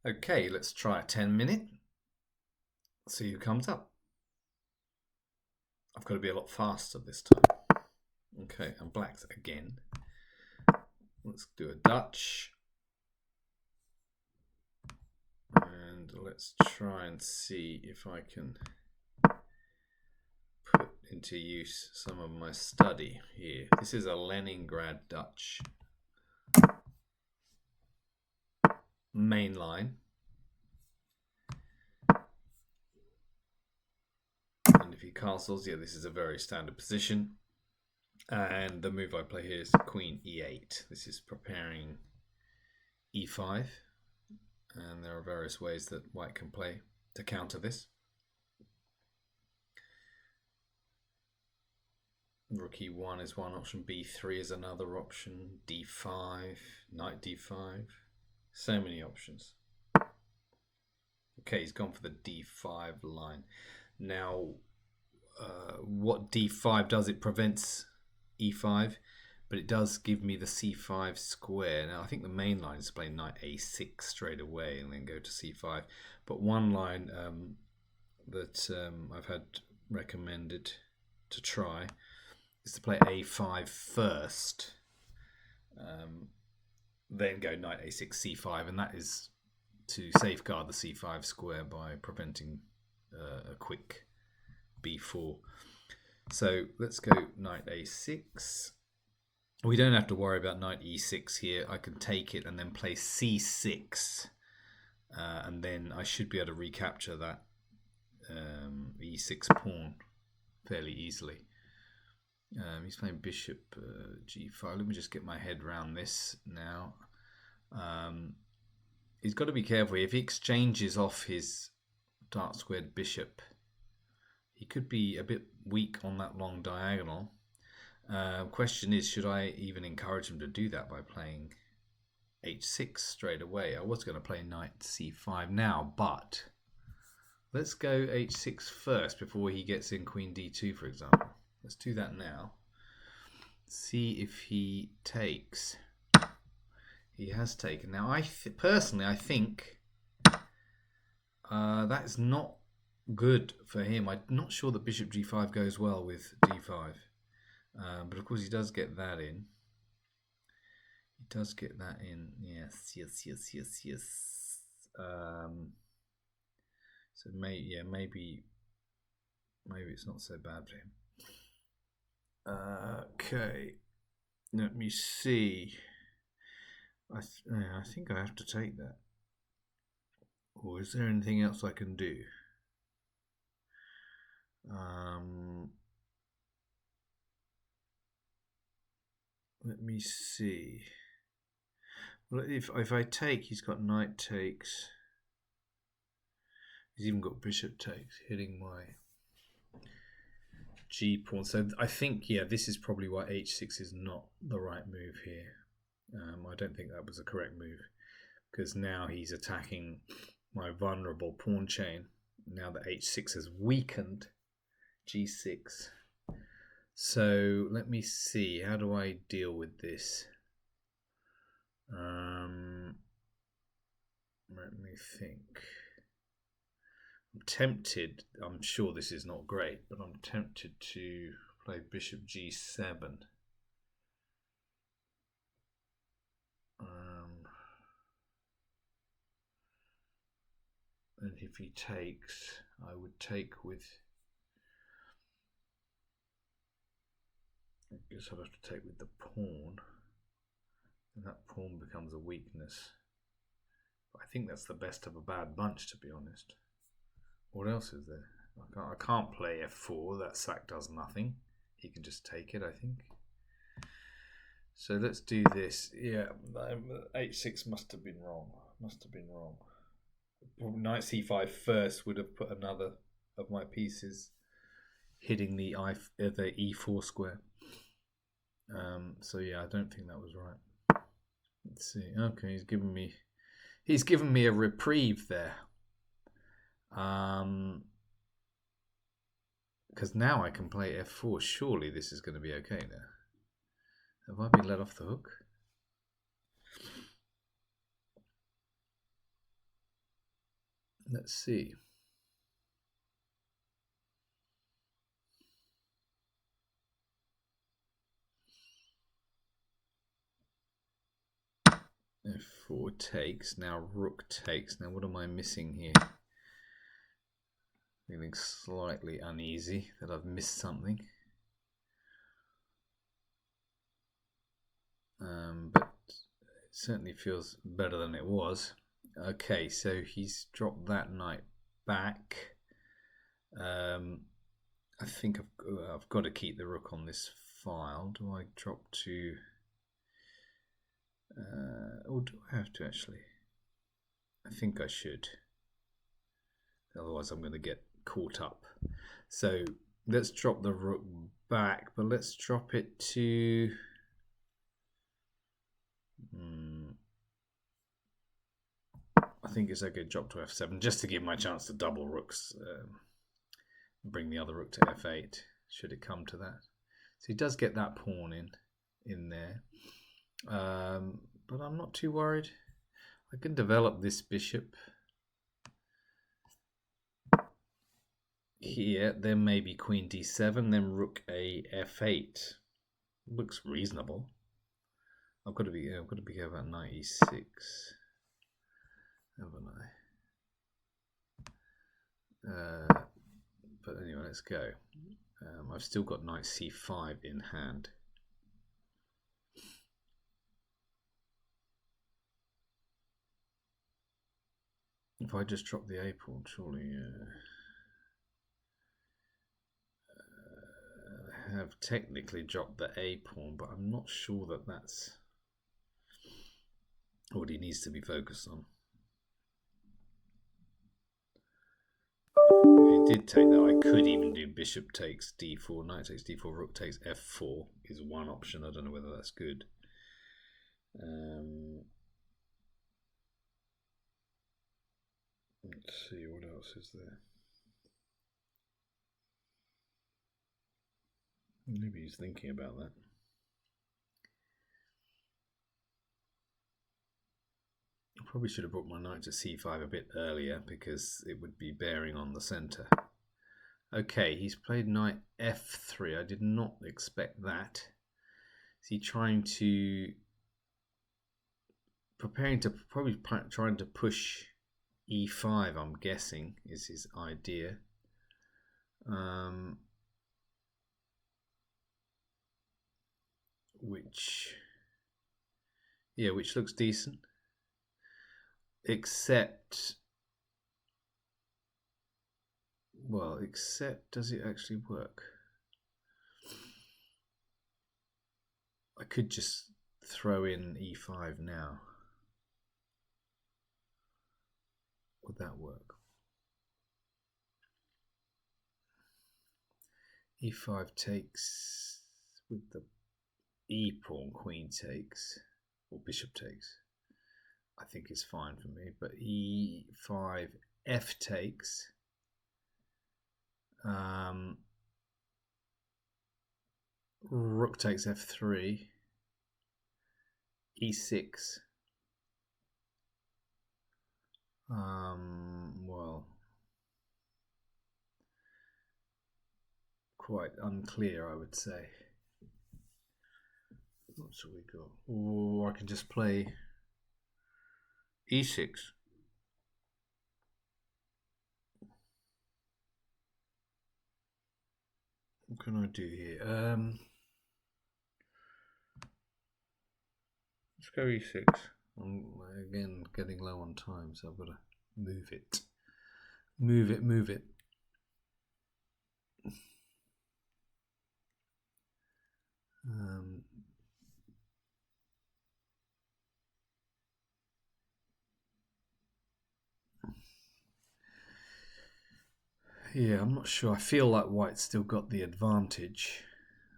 Okay, let's try a 10-minute. See who comes up. I've got to be a lot faster this time. Okay, and blacks again. Let's do a Dutch. And let's try and see if I can put into use some of my study here. This is a Leningrad Dutch. Mainline. And if he castles, yeah, this is a very standard position. And the move I play here is Queen E8. This is preparing E5. And there are various ways that white can play to counter this. Rook E1 is one option, B3 is another option, D5, knight D5. So many options. Okay, he's gone for the D5 line. Now, what D5 does, it prevents E5, but it does give me the C5 square. Now, I think the main line is playing knight A6 straight away and then go to C5. But one line that I've had recommended to try is to play A5 first, then go knight A6, C5, and that is to safeguard the C5 square by preventing a quick B4. So let's go knight A6. We don't have to worry about knight E6 here. I can take it and then play C6, and then I should be able to recapture that E6 pawn fairly easily. He's playing bishop G5. Let me just get my head around this now. He's got to be careful. If he exchanges off his dark squared bishop, he could be a bit weak on that long diagonal. Question is, should I even encourage him to do that by playing H6 straight away? I was going to play knight C5 now, but let's go H6 first before he gets in Queen D2, for example. Let's do that now. See if he takes. He has taken. Now, personally, I think that is not good for him. I'm not sure that bishop G5 goes well with D5. But of course, he does get that in. He does get that in. Yes. So maybe it's not so bad for him. Okay, let me see. I think I have to take that. Or is there anything else I can do? Let me see. Well, if I take, he's got knight takes. He's even got bishop takes, hitting my G pawn. So I think, yeah, this is probably why H6 is not the right move here. I don't think that was the correct move, because now he's attacking my vulnerable pawn chain. Now that H6 has weakened G6. So let me see. How do I deal with this? Let me think. I'm tempted. I'm sure this is not great, but I'm tempted to play bishop G7. And if he takes, I would take with. I guess I'll have to take with the pawn, and that pawn becomes a weakness. But I think that's the best of a bad bunch, to be honest. What else is there? I can't play F4. That sack does nothing. He can just take it, I think. So let's do this. Yeah, H6 must have been wrong. Knight C5 first would have put another of my pieces hitting the E4 square. So yeah, I don't think that was right. Let's see. Okay, he's given me a reprieve there. Because now I can play F4. Surely this is going to be okay now. Have I been let off the hook? Let's see. F4 takes. Now rook takes. Now what am I missing here? Feeling slightly uneasy that I've missed something. But it certainly feels better than it was. Okay, so he's dropped that knight back. I think I've got to keep the rook on this file. Do I drop to... or do I have to actually? I think I should. Otherwise I'm going to get caught up. So let's drop the rook back, but let's drop it to... I think it's okay to drop to f7 just to give my chance to double rooks. Bring the other rook to f8 should it come to that. So he does get that pawn in there. But I'm not too worried. I can develop this bishop here. Then maybe queen d7, then rook a f8. Looks reasonable. I've got to be careful about knight e6, haven't I? But anyway, let's go. I've still got knight c5 in hand. If I just drop the a pawn, surely I have technically dropped the a pawn, but I'm not sure that that's what he needs to be focused on. If he did take that, I could even do bishop takes d4, knight takes d4, rook takes f4 is one option. I don't know whether that's good. Let's see, what else is there? Maybe he's thinking about that. I probably should have brought my knight to c5 a bit earlier because it would be bearing on the center. Okay, he's played knight f3. I did not expect that. Is he trying to... preparing to... probably trying to push e5, I'm guessing, is his idea. Which looks decent. Except, does it actually work? I could just throw in e5 now. Would that work? e5 takes with the e pawn, queen takes, or bishop takes. I think it's fine for me, but e5, f takes. Rook takes f3, e6. Well, quite unclear, I would say. What shall we go? Or I can just play e6. What can I do here? Let's go e6. I'm again getting low on time, so I've got to move it. Move it. Yeah, I'm not sure. I feel like white's still got the advantage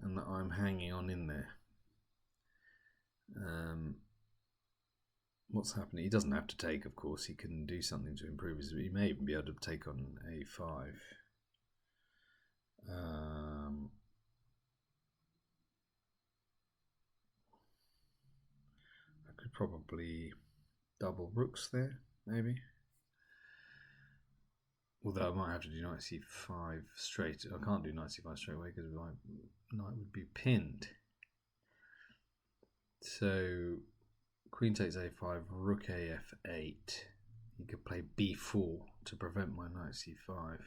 and that I'm hanging on in there. What's happening? He doesn't have to take, of course. He can do something to improve his... He may even be able to take on a5. I could probably double rooks there, maybe. Although I might have to do knight c5 straight. I can't do knight c5 straight away because my knight would be pinned. So queen takes a5, rook a f8. He could play b4 to prevent my knight c5.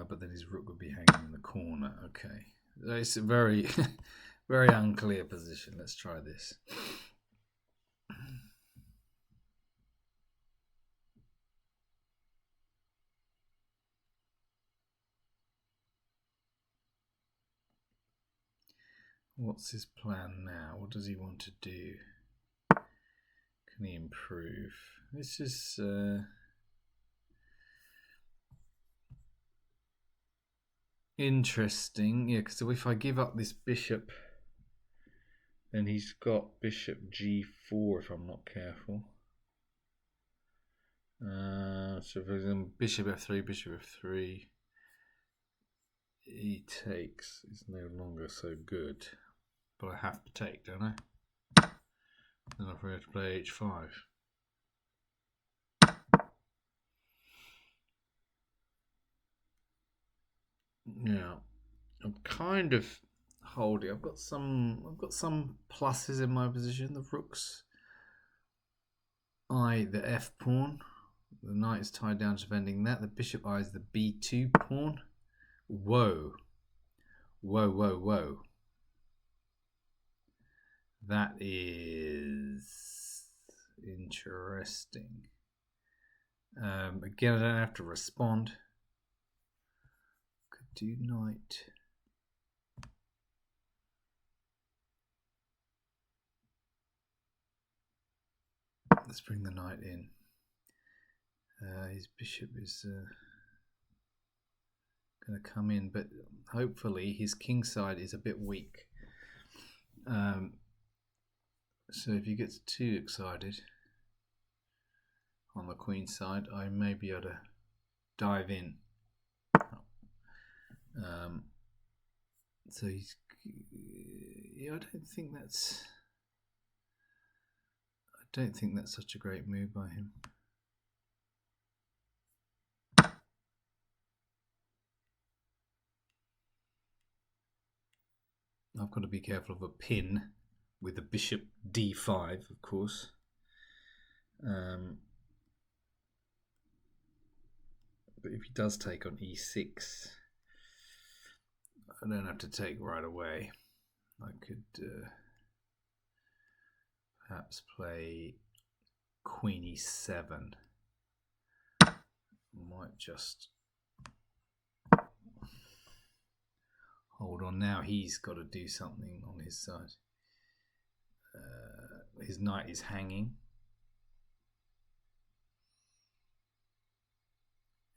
But then his rook would be hanging in the corner. Okay. It's a very, very unclear position. Let's try this. What's his plan now? What does he want to do? Can he improve? This is interesting. Yeah, because if I give up this bishop, then he's got bishop g4 if I'm not careful. So for example, bishop f3, he takes is no longer so good. But I have to take, don't I? Then I have to play h5. Yeah, I'm kind of holding. I've got some pluses in my position. The rook's eye the f pawn. The knight is tied down defending that. The bishop eyes the b2 pawn. Whoa. That is interesting. Again, I don't have to respond. Could do knight. Let's bring the knight in. His bishop is going to come in, but hopefully his king side is a bit weak. So if he gets too excited on the queen side, I may be able to dive in. So he's, yeah, I don't think that's such a great move by him. I've got to be careful of a pin with the bishop d5, of course. But if he does take on e6, I don't have to take right away. I could perhaps play queen e7. Might just hold on now. He's got to do something on his side. His knight is hanging.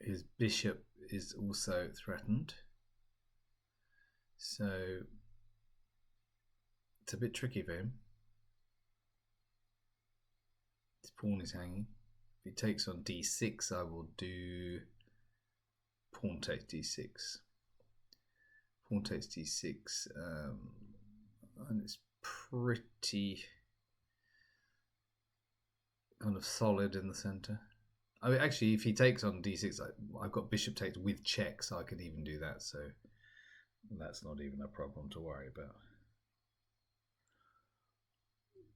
His bishop is also threatened. So it's a bit tricky for him. His pawn is hanging. If he takes on d6, I will do pawn takes d6. Pawn takes d6, and it's pretty kind of solid in the center. I mean, actually, if he takes on d6, I've got bishop takes with check, so I could even do that. So that's not even a problem to worry about.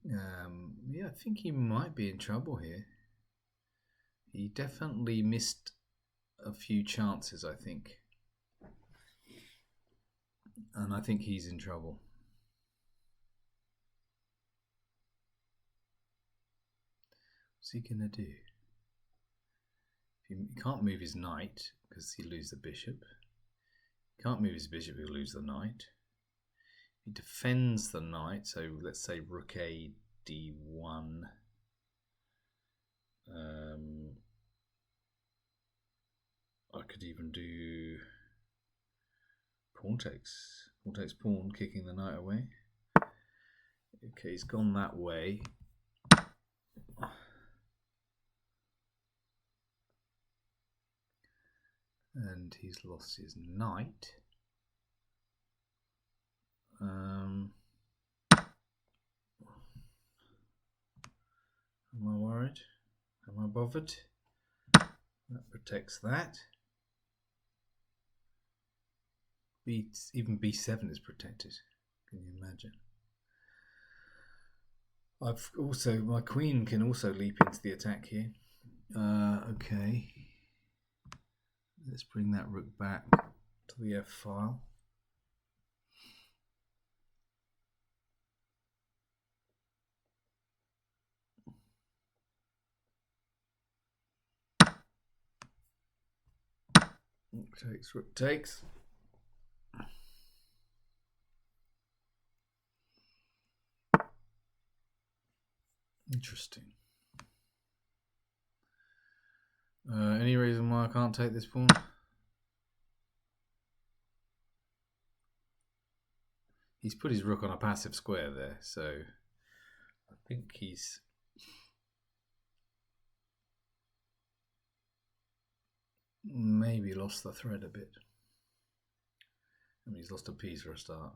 Yeah, I think he might be in trouble here. He definitely missed a few chances, I think. And I think he's in trouble. What's he going to do? He can't move his knight because he'll lose the bishop. He can't move his bishop, he'll lose the knight. He defends the knight, so let's say rook a d1. I could even do pawn takes pawn, kicking the knight away. Okay, he's gone that way. And he's lost his knight. Am I worried? Am I bothered? That protects that. Even b7 is protected. Can you imagine? I've also, my queen can also leap into the attack here. Okay. Let's bring that rook back to the F file. Rook takes, rook takes. Interesting. Any reason why I can't take this pawn? He's put his rook on a passive square there, so I think he's maybe lost the thread a bit. I mean, he's lost a piece for a start.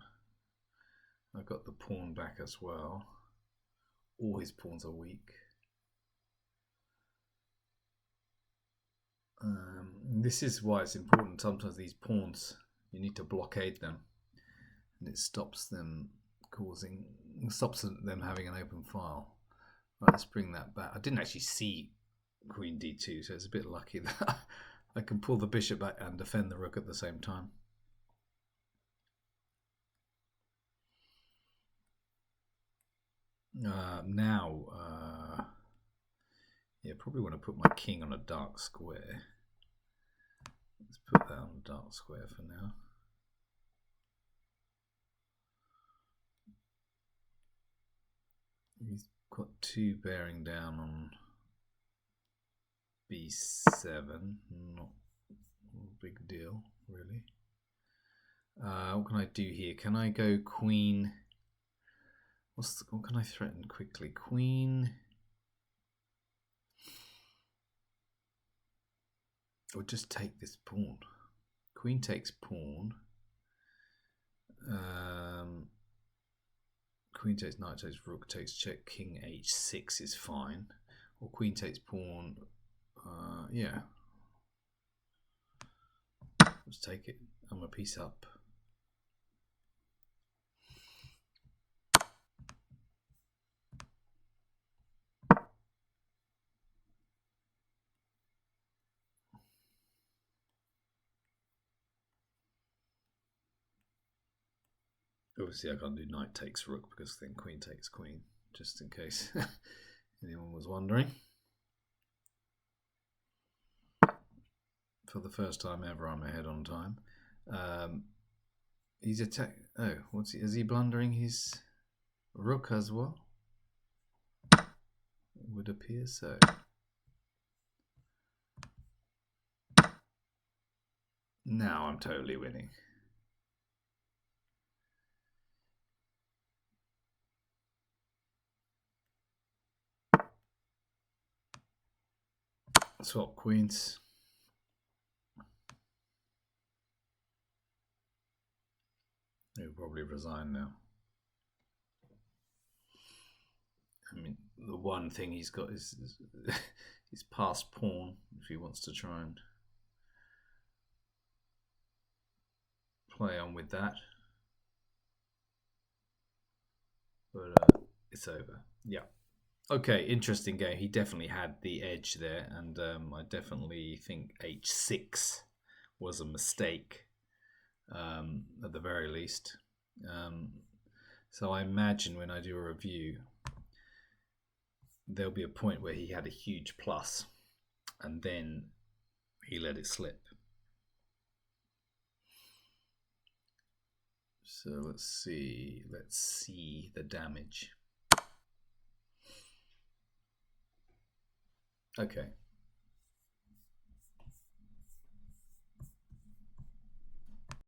I've got the pawn back as well. All his pawns are weak. This is why it's important. Sometimes these pawns, you need to blockade them, and it stops them having an open file. Right, let's bring that back. I didn't actually see Queen D2, so it's a bit lucky that I can pull the bishop back and defend the rook at the same time. Yeah, probably want to put my king on a dark square. Let's put that on a dark square for now. He's got 2 bearing down on b7. Not a big deal, really. What can I do here? Can I go queen? What can I threaten quickly? Queen. Or just take this pawn. Queen takes pawn. Queen takes, knight takes, rook takes, check, king h6 is fine. Or queen takes pawn. Yeah. Let's take it. I'm a piece up. Obviously, I can't do knight takes rook because then queen takes queen, just in case anyone was wondering. For the first time ever, I'm ahead on time. He's attack. Oh, is he blundering his rook as well? It would appear so. Now I'm totally winning. Swap queens. He'll probably resign now. I mean, the one thing he's got is his passed pawn, if he wants to try and play on with that. But it's over. Yeah. Okay, interesting game. He definitely had the edge there, and I definitely think h6 was a mistake, at the very least. So I imagine when I do a review, there'll be a point where he had a huge plus, and then he let it slip. So let's see the damage. Okay,